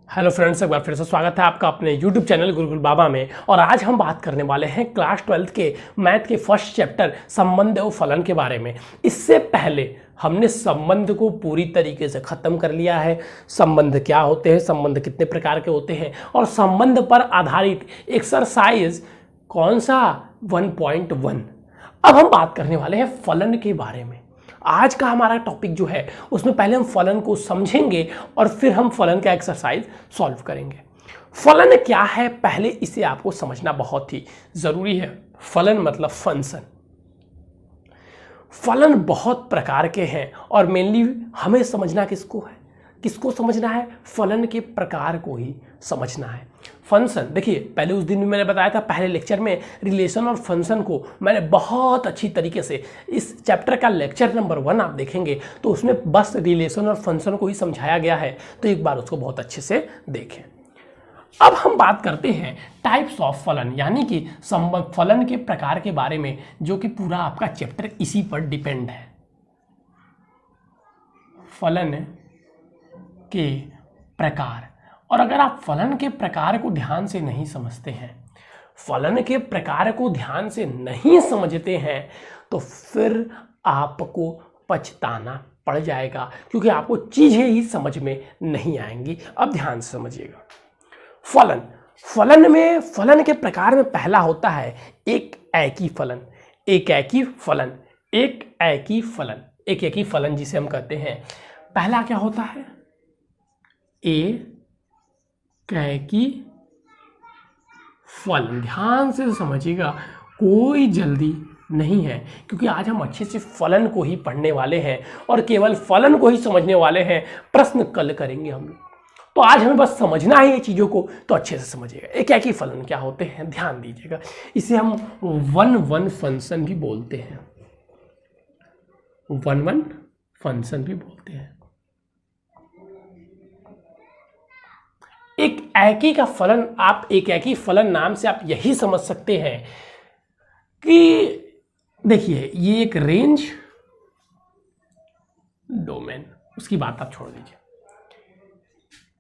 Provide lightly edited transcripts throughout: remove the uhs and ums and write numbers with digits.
Hello friends, एक बार फिर से स्वागत है आपका अपने यूट्यूब चैनल गुरुकुल बाबा में। और आज हम बात करने वाले हैं क्लास 12th के मैथ के फर्स्ट चैप्टर संबंध और फलन के बारे में। इससे पहले हमने संबंध को पूरी तरीके से ख़त्म कर लिया है। संबंध क्या होते हैं, संबंध कितने प्रकार के होते हैं, और संबंध पर आधारित एक्सरसाइज कौन सा 1.1। अब हम बात करने वाले हैं फलन के बारे में। आज का हमारा टॉपिक जो है उसमें पहले हम फलन को समझेंगे और फिर हम फलन का एक्सरसाइज सॉल्व करेंगे। फलन क्या है, पहले इसे आपको समझना बहुत ही जरूरी है। फलन मतलब फंक्शन। फलन बहुत प्रकार के हैं और मेनली हमें समझना किसको समझना है, फलन के प्रकार को ही समझना है। फंक्शन देखिए, पहले उस दिन भी मैंने बताया था, पहले लेक्चर में रिलेशन और फंक्शन को मैंने बहुत अच्छी तरीके से, इस चैप्टर का लेक्चर नंबर 1 आप देखेंगे तो उसमें बस रिलेशन और फंक्शन को ही समझाया गया है, तो एक बार उसको बहुत अच्छे से देखें। अब हम बात करते हैं टाइप्स ऑफ फलन, यानी कि फलन के प्रकार के बारे में, जो कि पूरा आपका चैप्टर इसी पर डिपेंड है। फलन के प्रकार। और अगर आप फलन के प्रकार को ध्यान से नहीं समझते हैं, फलन के प्रकार को ध्यान से नहीं समझते हैं, तो फिर आपको पछताना पड़ जाएगा, क्योंकि आपको चीजें ही समझ में नहीं आएंगी। अब ध्यान से समझिएगा। फलन के प्रकार में पहला होता है एक एकी फलन। एक एकी फलन जिसे हम कहते हैं, पहला क्या होता है, एकी फलन। ध्यान से समझिएगा, कोई जल्दी नहीं है, क्योंकि आज हम अच्छे से फलन को ही पढ़ने वाले हैं और केवल फलन को ही समझने वाले हैं। प्रश्न कल करेंगे हम लोग, तो आज हमें बस समझना है ये चीज़ों को, तो अच्छे से समझिएगा। एकी फलन क्या होते हैं, ध्यान दीजिएगा। इसे हम 1-1 फंक्शन भी बोलते हैं। 1-1 फंक्शन भी बोलते हैं। एक एकी का फलन, आप एक एकी फलन नाम से आप यही समझ सकते हैं कि देखिए, ये एक रेंज, डोमेन, उसकी बात आप छोड़ दीजिए,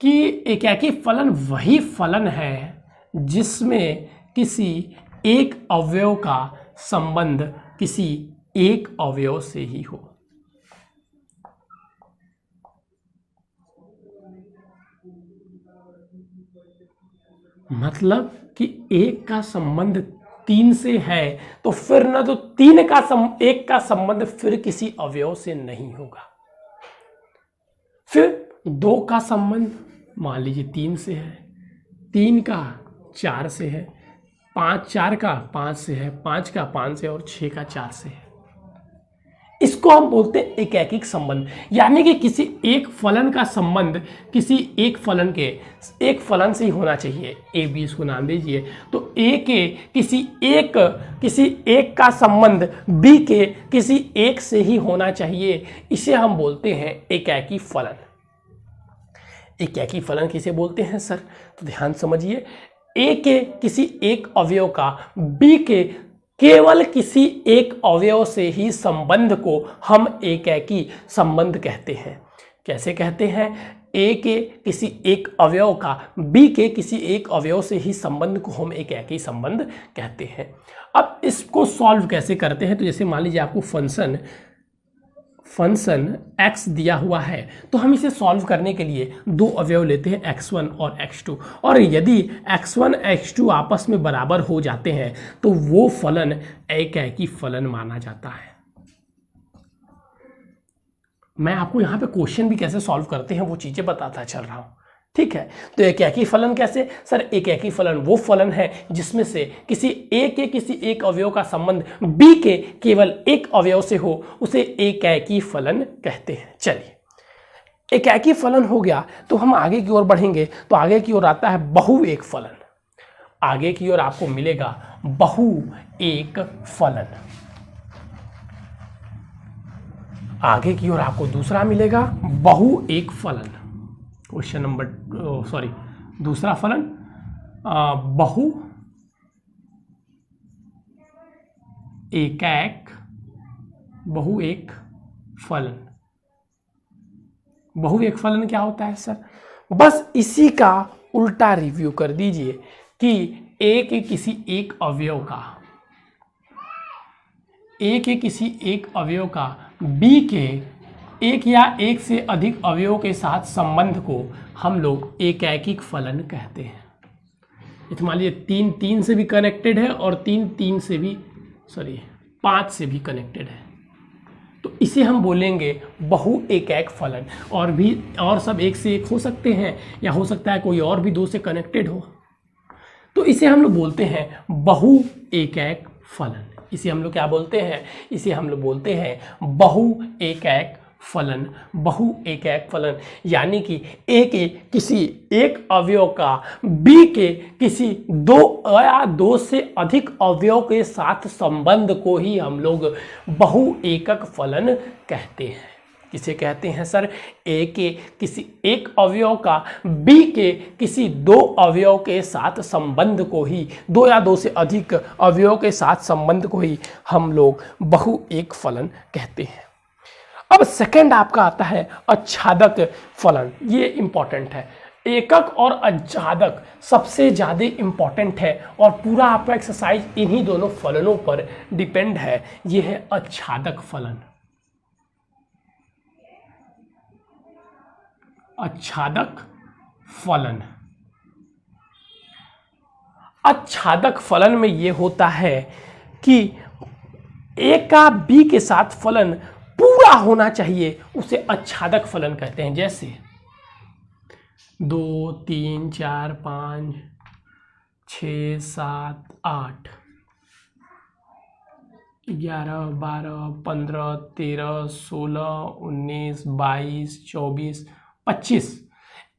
कि एक एकी फलन वही फलन है जिसमें किसी एक अवयव का संबंध किसी एक अवयव से ही हो। मतलब कि एक का संबंध 3 से है, तो फिर ना तो एक का संबंध फिर किसी अवयव से नहीं होगा। फिर 2 का संबंध मान लीजिए 3 से है, 3 का 4 से है, 4 का 5 से है, 5 का 5 से, और 6 का 4 से है। इसको हम बोलते हैं एक एकीक संबंध। यानी कि किसी एक फलन का संबंध किसी एक फलन से ही होना चाहिए। ए बी इसको नाम दीजिए, तो ए के किसी एक का संबंध बी के किसी एक से ही होना चाहिए। इसे हम बोलते हैं एकाकी फलन। एकाकी फलन किसे बोलते हैं सर, तो ध्यान समझिए। ए के किसी एक अवयव का बी के केवल किसी एक अवयव से ही संबंध को हम एकाकी संबंध कहते हैं। कैसे कहते हैं, ए के किसी एक अवयव का बी के किसी एक अवयव से ही संबंध को हम एकाकी संबंध कहते हैं। अब इसको सॉल्व कैसे करते हैं, तो जैसे मान लीजिए आपको फंक्शन x दिया हुआ है, तो हम इसे सॉल्व करने के लिए 2 अवयव लेते हैं, x1 और x2। और यदि x1 x2 आपस में बराबर हो जाते हैं तो वो फलन एकाकी फलन माना जाता है। मैं आपको यहाँ पे क्वेश्चन भी कैसे सॉल्व करते हैं वो चीजें बताता चल रहा हूँ, ठीक है। तो एकाकी फलन कैसे सर, एकाकी फलन वो फलन है जिसमें से किसी एक अवयव का संबंध बी के केवल एक अवयव से हो, उसे एकाकी फलन कहते हैं। चलिए, एकाकी फलन हो गया तो हम आगे की ओर बढ़ेंगे, तो आगे की ओर आता है बहु एक फलन। आगे की ओर आपको मिलेगा बहु एक फलन। आगे की ओर आपको दूसरा मिलेगा बहु एक फलन। क्वेश्चन नंबर दूसरा फलन बहु एक फलन। बहु एक फलन क्या होता है सर, बस इसी का उल्टा रिव्यू कर दीजिए कि ए के किसी एक अवयव का बी के एक या एक से अधिक अवयवों के साथ संबंध को हम लोग एकैकिक फलन कहते हैं। मान लीजिए 3 से भी कनेक्टेड है और 5 से भी कनेक्टेड है, तो इसे हम बोलेंगे बहु एकैक फलन। और सब एक से एक हो सकते हैं, या हो सकता है कोई और भी 2 से कनेक्टेड हो, तो इसे हम लोग बोलते हैं बहु एकैक फलन। इसे हम लोग क्या बोलते हैं? इसे हम लोग बोलते हैं बहु एकैक फलन। यानी कि ए के किसी एक अवयव का बी के किसी 2 या 2 से अधिक अवयव के साथ संबंध को ही हम लोग बहु एकक फलन कहते हैं। किसे कहते हैं सर? ए के किसी एक अवयव का बी के किसी 2 अवयव के साथ संबंध को ही 2 या 2 से अधिक अवयव के साथ संबंध को ही हम लोग बहु एक फलन कहते हैं। अब सेकंड आपका आता है आच्छादक फलन। ये इंपॉर्टेंट है। एकक और आच्छादक सबसे ज़्यादा इंपॉर्टेंट है और पूरा आपका एक्सरसाइज इन्हीं दोनों फलनों पर डिपेंड है। ये है आच्छादक फलन। आच्छादक फलन में ये होता है कि ए का बी के साथ फलन पूरा होना चाहिए, उसे आच्छादक फलन कहते हैं। जैसे 2, 3, 4, 5, 6, 7, 8, 11, 12, 15, 13, 16, 19, 22, 24, 25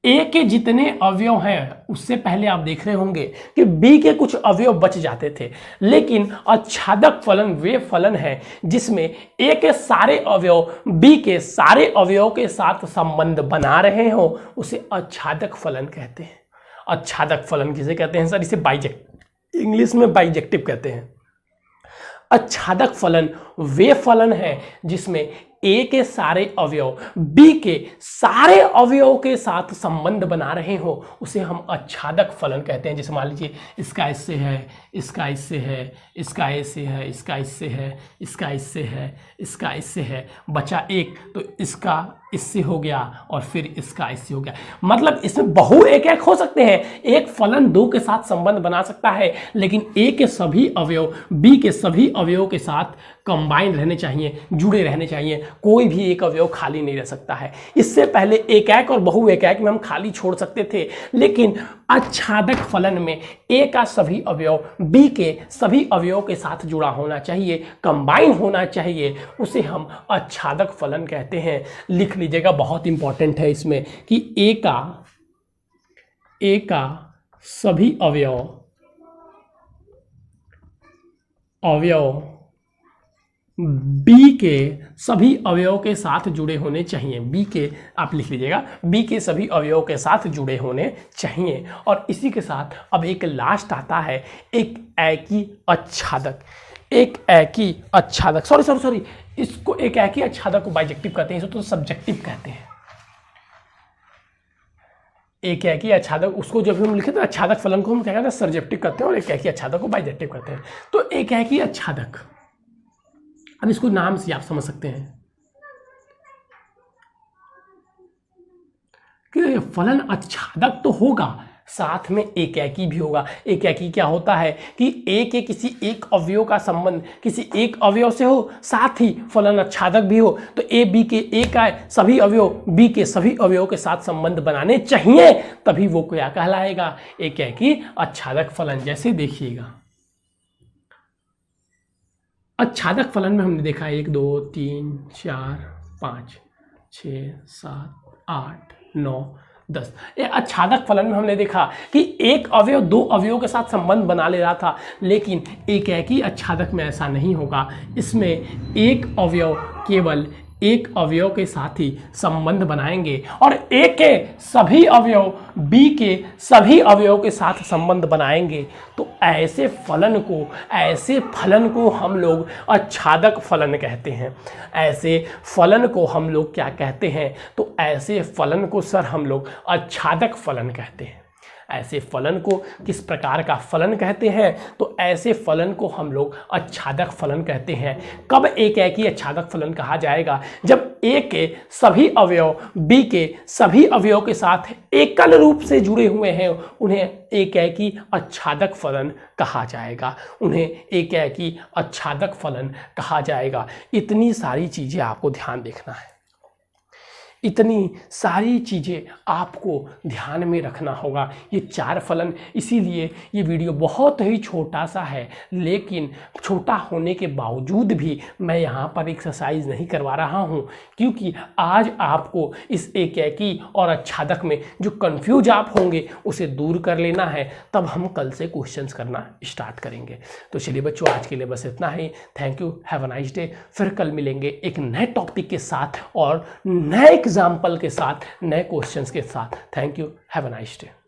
ए के जितने अवयव हैं उससे पहले आप देख रहे होंगे कि बी के कुछ अवयव बच जाते थे, लेकिन आच्छादक फलन वे फलन है जिसमें ए के सारे अवयव बी के सारे अवयव के साथ संबंध बना रहे हो, उसे आच्छादक फलन कहते हैं। आच्छादक फलन किसे कहते हैं सर? इसे इंग्लिश में बाइजेक्टिव कहते हैं। आच्छादक फलन वे फलन है जिसमें ए के सारे अवयव बी के सारे अवयवों के साथ संबंध बना रहे हो, उसे हम आच्छादक फलन कहते हैं। जैसे मान लीजिए इसका इससे है, इसका इससे है, इसका इससे है, इसका इससे है, इसका इससे है, इसका इससे है, बचा एक, तो इसका इससे हो गया और फिर इसका इससे हो गया। मतलब इसमें बहु एकैक हो सकते हैं। एक फलन 2 के साथ संबंध बना सकता है, लेकिन ए के सभी अवयव बी के सभी अवयवों के साथ कंबाइन रहने चाहिए, जुड़े रहने चाहिए। कोई भी एक अवयव खाली नहीं रह सकता है। इससे पहले एकैक और बहु एकैक में हम खाली छोड़ सकते थे, लेकिन आच्छादक फलन में ए का सभी अवयव बी के सभी अवयवों के साथ जुड़ा होना चाहिए, कंबाइन होना चाहिए, उसे हम आच्छादक फलन कहते हैं। लिख लीजिएगा, बहुत इंपॉर्टेंट है इसमें कि ए का सभी अवयव बी के सभी अवयवों के साथ जुड़े होने चाहिए। बी के, आप लिख लीजिएगा, बी के सभी अवयवों के साथ जुड़े होने चाहिए। और इसी के साथ अब एक लास्ट आता है एक एकी आच्छादक। एक एकी आच्छादक, सॉरी, इसको एक एकी आच्छादक को बाइजेक्टिव कहते हैं, इसको तो सब्जेक्टिव कहते हैं। एक एकी आच्छादक, उसको जब हम लिखे तो आच्छादक फलन को हम क्या कहते हैं? सब्जेक्टिव कहते हैं, और एक एकी आच्छादक को बाइजेक्टिव कहते हैं। तो एक एकी आच्छादक, अब इसको नाम से आप समझ सकते हैं कि फलन आच्छादक तो होगा, साथ में एकैकी भी होगा। एकैकी क्या होता है कि ए के किसी एक अवयव का संबंध किसी एक अवयव से हो, साथ ही फलन आच्छादक भी हो। तो ए बी के ए का सभी अवयव बी के सभी अवयवों के साथ संबंध बनाने चाहिए, तभी वो क्या कहलाएगा? एकैकी आच्छादक फलन। जैसे देखिएगा, आच्छादक फलन में हमने देखा 1, 2, 3, 4, 5, 6, 7, 8, 9, 10। आच्छादक फलन में हमने देखा कि एक अवयव 2 अवयवों के साथ संबंध बना ले रहा था, लेकिन एकैकी आच्छादक में ऐसा नहीं होगा। इसमें एक अवयव केवल एक अवयव के साथ ही संबंध बनाएंगे और ए के सभी अवयव बी के सभी अवयव के साथ संबंध बनाएंगे तो ऐसे फलन को हम लोग आच्छादक फलन कहते हैं। ऐसे फलन को हम लोग क्या कहते हैं? तो ऐसे फलन को सर हम लोग आच्छादक फलन कहते हैं। ऐसे फलन को किस प्रकार का फलन कहते हैं? तो ऐसे फलन को हम लोग आच्छादक फलन कहते हैं। कब एक ही आच्छादक फलन कहा जाएगा? जब ए के सभी अवयव बी के सभी अवयव के साथ एकल रूप से जुड़े हुए हैं, उन्हें एक ही आच्छादक फलन कहा जाएगा। उन्हें एक ही आच्छादक फलन कहा जाएगा। इतनी सारी चीज़ें आपको ध्यान देखना है, इतनी सारी चीज़ें आपको ध्यान में रखना होगा। ये 4 फलन, इसीलिए ये वीडियो बहुत ही छोटा सा है, लेकिन छोटा होने के बावजूद भी मैं यहाँ पर एक्सरसाइज नहीं करवा रहा हूँ, क्योंकि आज आपको इस एकेकी और आच्छादक में जो कंफ्यूज आप होंगे उसे दूर कर लेना है। तब हम कल से क्वेश्चंस करना स्टार्ट करेंगे। तो चलिए बच्चों, आज के लिए बस इतना ही। Thank you, have a nice day. फिर कल मिलेंगे एक नए टॉपिक के साथ और नए एग्जाम्पल के साथ, नए क्वेश्चंस के साथ। Thank you, have a nice day.